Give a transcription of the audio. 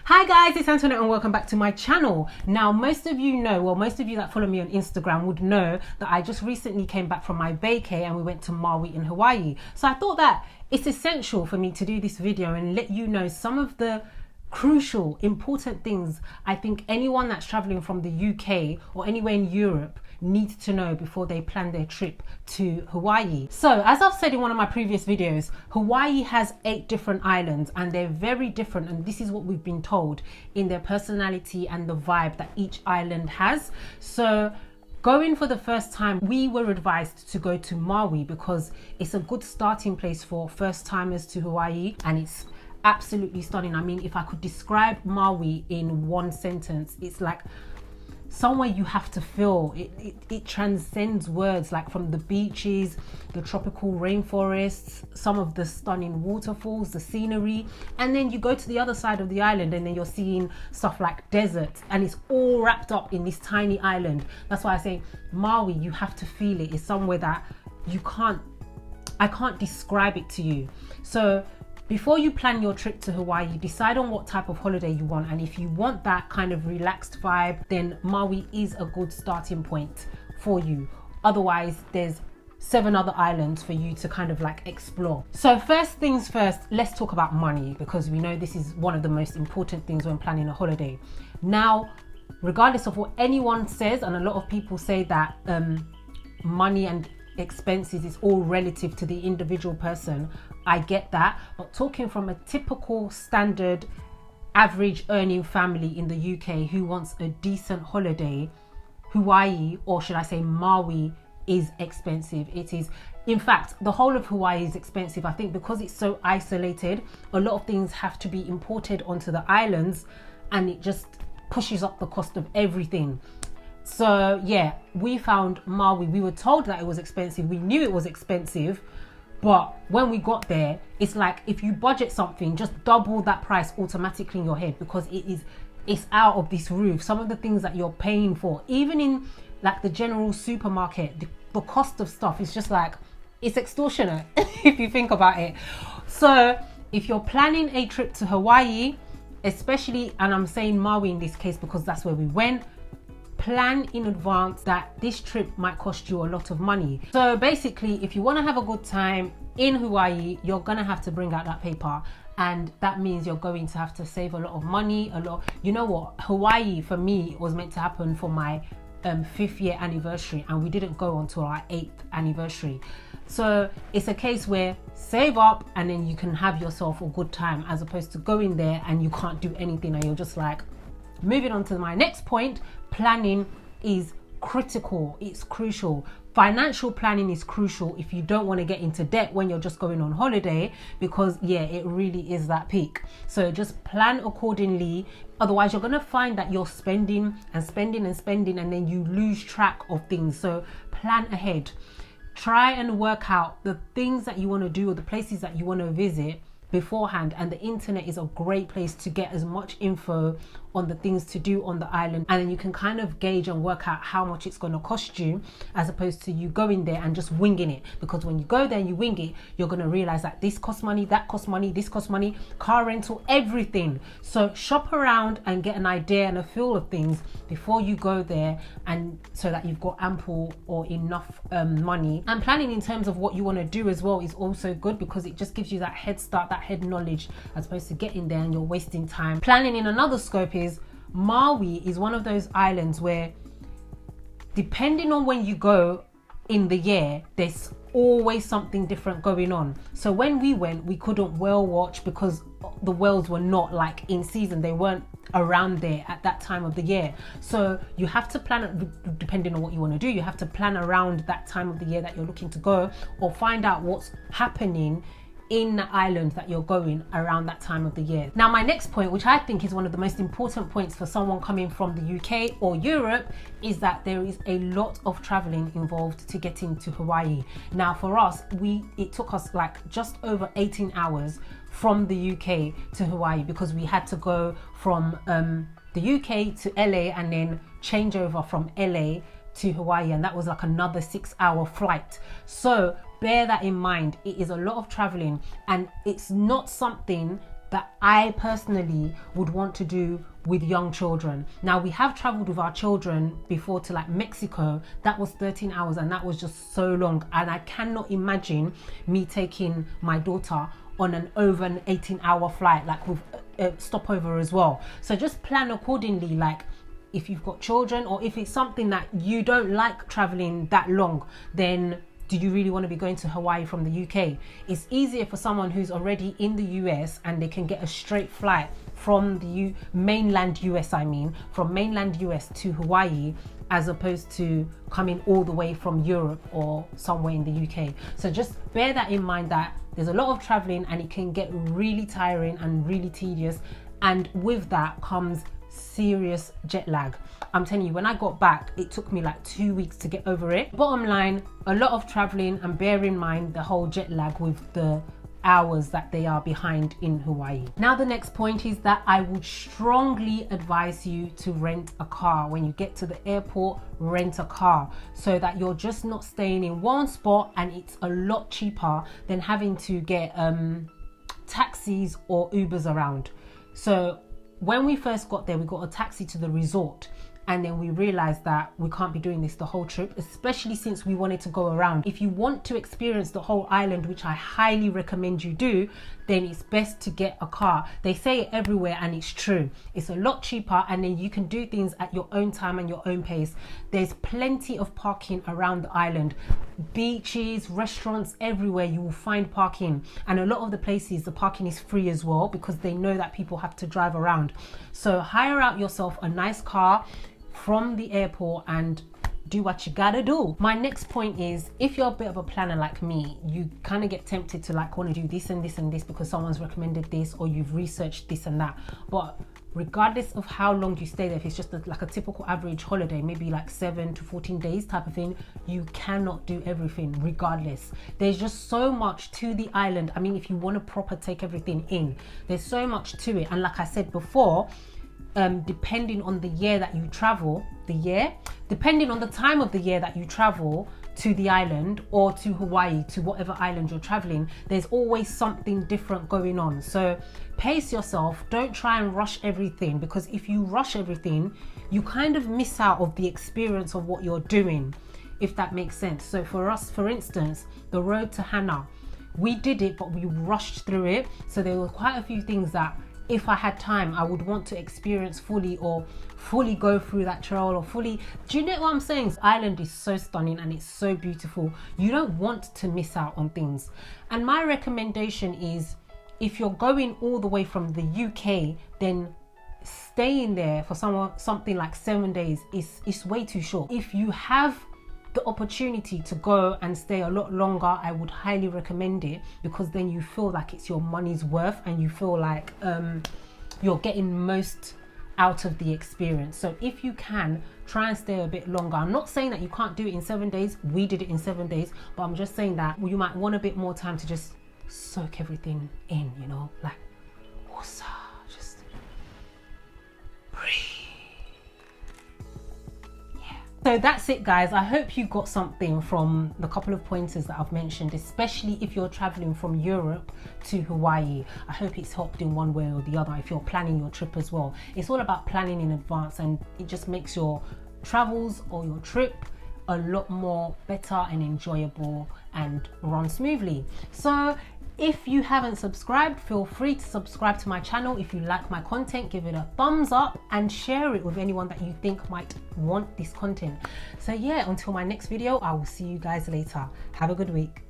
Hi guys, it's Antoinette and welcome back to my channel. Now, most of you know, well, most of you that follow me on Instagram would know that I just recently came back from my vacay and we went to Maui in Hawaii. So I thought that it's essential for me to do this video and let you know some of the crucial, important things I think anyone that's traveling from the UK or anywhere in Europe needs to know before they plan their trip to Hawaii. So as I've said in one of my previous videos, Hawaii has 8 different islands and they're very different, and this is what we've been told in their personality and the vibe that each island has. So going for the first time, we were advised to go to Maui because it's a good starting place for first timers to Hawaii and it's absolutely stunning. I mean, if I could describe Maui in one sentence, it's like somewhere you have to feel. It transcends words, like from the beaches, the tropical rainforests, some of the stunning waterfalls, the scenery, and then you go to the other side of the island and then you're seeing stuff like deserts, and it's all wrapped up in this tiny island. That's why I say Maui, you have to feel it. It's somewhere that I can't describe it to you. So before you plan your trip to Hawaii, decide on what type of holiday you want, and if you want that kind of relaxed vibe, then Maui is a good starting point for you. Otherwise, there's 7 other islands for you to kind of like explore. So first things first, let's talk about money, because we know this is one of the most important things when planning a holiday. Now, regardless of what anyone says, and a lot of people say that money and expenses is all relative to the individual person, I get that, but talking from a typical standard average earning family in the UK who wants a decent holiday, Hawaii, or should I say Maui, is expensive. It is, in fact, the whole of Hawaii is expensive. I think because it's so isolated, a lot of things have to be imported onto the islands and it just pushes up the cost of everything. So yeah, we found Maui. We were told that it was expensive. We knew it was expensive, but when we got there, it's like if you budget something, just double that price automatically in your head, because it's out of this roof. Some of the things that you're paying for, even in like the general supermarket, the cost of stuff is just like, it's extortionate if you think about it. So if you're planning a trip to Hawaii, especially, and I'm saying Maui in this case because that's where we went, plan in advance that this trip might cost you a lot of money. So basically, if you want to have a good time in Hawaii, you're gonna have to bring out that paper, and that means you're going to have to save a lot of money. You know what, Hawaii for me was meant to happen for my 5th year anniversary, and we didn't go until our 8th anniversary. So it's a case where save up and then you can have yourself a good time, as opposed to going there and you can't do anything and you're just like. Moving on to my next point, planning is critical. It's crucial. Financial planning is crucial if you don't want to get into debt when you're just going on holiday, because yeah, it really is that peak. So just plan accordingly. Otherwise, you're going to find that you're spending and spending and spending, and then you lose track of things. So plan ahead. Try and work out the things that you want to do or the places that you want to visit beforehand, and the internet is a great place to get as much info on the things to do on the island, and then you can kind of gauge and work out how much it's going to cost you, as opposed to you going there and just winging it. Because when you go there and you wing it, you're going to realize that this costs money, that costs money, this costs money, car rental, everything. So shop around and get an idea and a feel of things before you go there, and so that you've got ample or enough money. And planning in terms of what you want to do as well is also good, because it just gives you that head start, that head knowledge, as opposed to getting there and you're wasting time. Planning in another scope is Maui is one of those islands where, depending on when you go in the year, there's always something different going on. So when we went, we couldn't whale watch because the whales were not like in season. They weren't around there at that time of the year. So you have to plan, depending on what you want to do, you have to plan around that time of the year that you're looking to go, or find out what's happening in the island that you're going around that time of the year. Now, my next point, which I think is one of the most important points for someone coming from the UK or Europe, is that there is a lot of traveling involved to get into Hawaii. Now for us, it took us like just over 18 hours from the UK to Hawaii, because we had to go from the UK to LA and then change over from LA to Hawaii, and that was like another 6-hour flight. So bear that in mind. It is a lot of traveling, and it's not something that I personally would want to do with young children. Now, we have traveled with our children before to like Mexico. That was 13 hours and that was just so long. And I cannot imagine me taking my daughter on an over an 18-hour flight, like with a stopover as well. So just plan accordingly, like if you've got children, or if it's something that you don't like traveling that long, then do you really want to be going to Hawaii from the UK? It's easier for someone who's already in the US and they can get a straight flight from the mainland US, from mainland US to Hawaii, as opposed to coming all the way from Europe or somewhere in the UK. So just bear that in mind, that there's a lot of traveling and it can get really tiring and really tedious. And with that comes serious jet lag. I'm telling you, when I got back, it took me like 2 weeks to get over it. Bottom line, a lot of traveling, and bear in mind the whole jet lag with the hours that they are behind in Hawaii. Now, the next point is that I would strongly advise you to rent a car. When you get to the airport, rent a car, so that you're just not staying in one spot, and it's a lot cheaper than having to get taxis or Ubers around. So when we first got there, we got a taxi to the resort, and then we realized that we can't be doing this the whole trip, especially since we wanted to go around. If you want to experience the whole island, which I highly recommend you do, then it's best to get a car. They say it everywhere and it's true. It's a lot cheaper, and then you can do things at your own time and your own pace. There's plenty of parking around the island. Beaches, restaurants, everywhere you will find parking. And a lot of the places, the parking is free as well, because they know that people have to drive around. So hire out yourself a nice car from the airport and do what you gotta do. My next point is, if you're a bit of a planner like me, you kind of get tempted to like want to do this and this and this because someone's recommended this, or you've researched this and that. But regardless of how long you stay there, if it's just like a typical average holiday, maybe like 7 to 14 days type of thing, you cannot do everything regardless. There's just so much to the island. I mean, if you want to proper take everything in, there's so much to it. And like I said before, depending on the year that you travel, depending on the time of the year that you travel to the island or to Hawaii, to whatever island you're traveling, there's always something different going on. So pace yourself, don't try and rush everything, because if you rush everything, you kind of miss out of the experience of what you're doing, if that makes sense. So for us, for instance, the road to Hana, we did it, but we rushed through it. So there were quite a few things that if I had time, I would want to experience fully, or fully go through that trail, or fully, do you know what I'm saying? This island is so stunning and it's so beautiful. You don't want to miss out on things. And my recommendation is, if you're going all the way from the UK, then staying there for something like 7 days is way too short. If you have the opportunity to go and stay a lot longer, I would highly recommend it, because then you feel like it's your money's worth, and you feel like you're getting most out of the experience. So if you can, try and stay a bit longer. I'm not saying that you can't do it in 7 days. We did it in 7 days, but I'm just saying that you might want a bit more time to just soak everything in, you know, like just breathe. So that's it, guys. I hope you got something from the couple of pointers that I've mentioned, especially if you're traveling from Europe to Hawaii. I hope it's helped in one way or the other if you're planning your trip as well. It's all about planning in advance, and it just makes your travels or your trip a lot more better and enjoyable and run smoothly. So if you haven't subscribed, feel free to subscribe to my channel. If you like my content, give it a thumbs up and share it with anyone that you think might want this content. So yeah, until my next video, I will see you guys later. Have a good week.